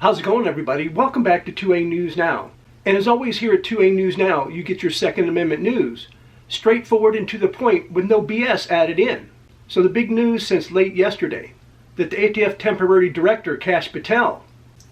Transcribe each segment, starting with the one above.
How's it going, everybody? Welcome back to 2A News Now. And as always here at 2A News Now, you get your Second Amendment news, straightforward and to the point with no BS added in. So the big news since late yesterday, that the ATF temporary director, Kash Patel,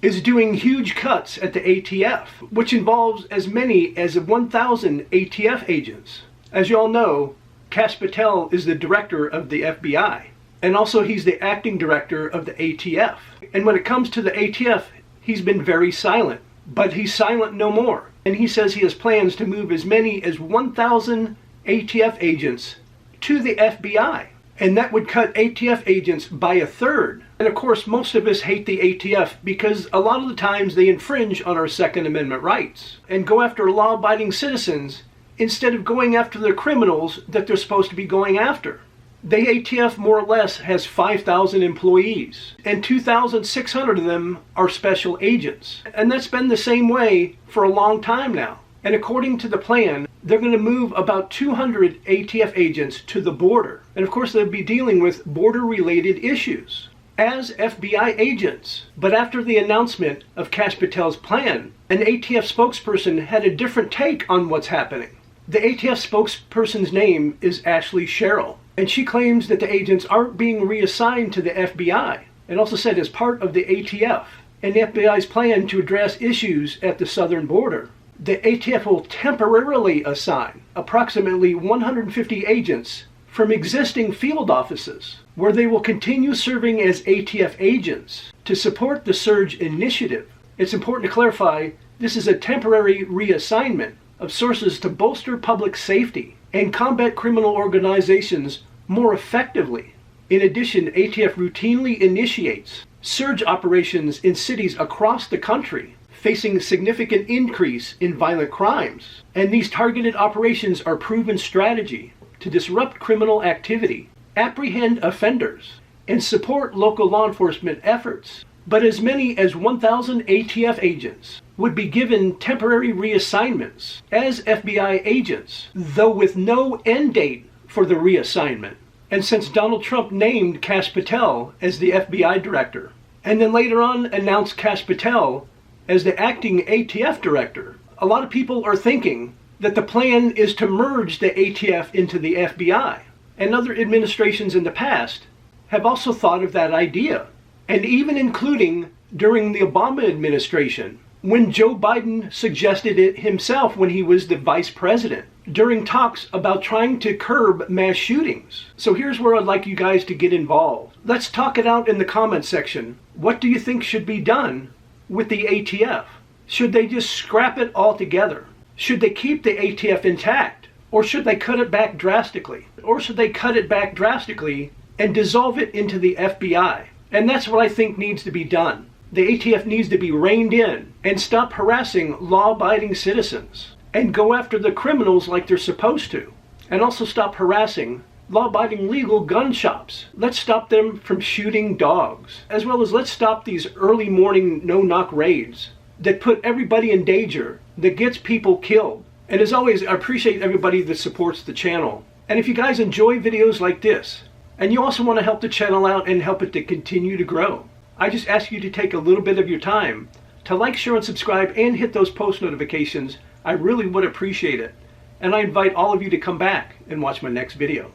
is doing huge cuts at the ATF, which involves as many as 1,000 ATF agents. As you all know, Kash Patel is the director of the FBI, and also he's the acting director of the ATF. And when it comes to the ATF, he's been very silent, but he's silent no more. And he says he has plans to move as many as 1,000 ATF agents to the FBI. And that would cut ATF agents by a third. And of course, most of us hate the ATF because a lot of the times they infringe on our Second Amendment rights and go after law-abiding citizens instead of going after the criminals that they're supposed to be going after. The ATF more or less has 5,000 employees, and 2,600 of them are special agents. And that's been the same way for a long time now. And according to the plan, they're going to move about 200 ATF agents to the border. And of course, they'll be dealing with border-related issues as FBI agents. But after the announcement of Kash Patel's plan, an ATF spokesperson had a different take on what's happening. The ATF spokesperson's name is Ashley Sherrill, and she claims that the agents aren't being reassigned to the FBI, and also said as part of the ATF and the FBI's plan to address issues at the southern border, the ATF will temporarily assign approximately 150 agents from existing field offices, where they will continue serving as ATF agents to support the Surge initiative. It's important to clarify, this is a temporary reassignment of sources to bolster public safety and combat criminal organizations more effectively. In addition, ATF routinely initiates surge operations in cities across the country facing significant increase in violent crimes. And these targeted operations are proven strategy to disrupt criminal activity, apprehend offenders, and support local law enforcement efforts. But as many as 1,000 ATF agents would be given temporary reassignments as FBI agents, though with no end date for the reassignment. And since Donald Trump named Kash Patel as the FBI director, and then later on announced Kash Patel as the acting ATF director, a lot of people are thinking that the plan is to merge the ATF into the FBI. And other administrations in the past have also thought of that idea, and even including during the Obama administration, when Joe Biden suggested it himself when he was the vice president, during talks about trying to curb mass shootings. So here's where I'd like you guys to get involved. Let's talk it out in the comments section. What do you think should be done with the ATF? Should they just scrap it altogether? Should they keep the ATF intact? Or should they cut it back drastically? Or should they cut it back drastically and dissolve it into the FBI? And that's what I think needs to be done. The ATF needs to be reined in and stop harassing law-abiding citizens and go after the criminals like they're supposed to. And also stop harassing law-abiding legal gun shops. Let's stop them from shooting dogs. As well as let's stop these early morning no-knock raids that put everybody in danger, that gets people killed. And as always, I appreciate everybody that supports the channel. And if you guys enjoy videos like this, and you also want to help the channel out and help it to continue to grow, I just ask you to take a little bit of your time to like, share, and subscribe, and hit those post notifications. I really would appreciate it. And I invite all of you to come back and watch my next video.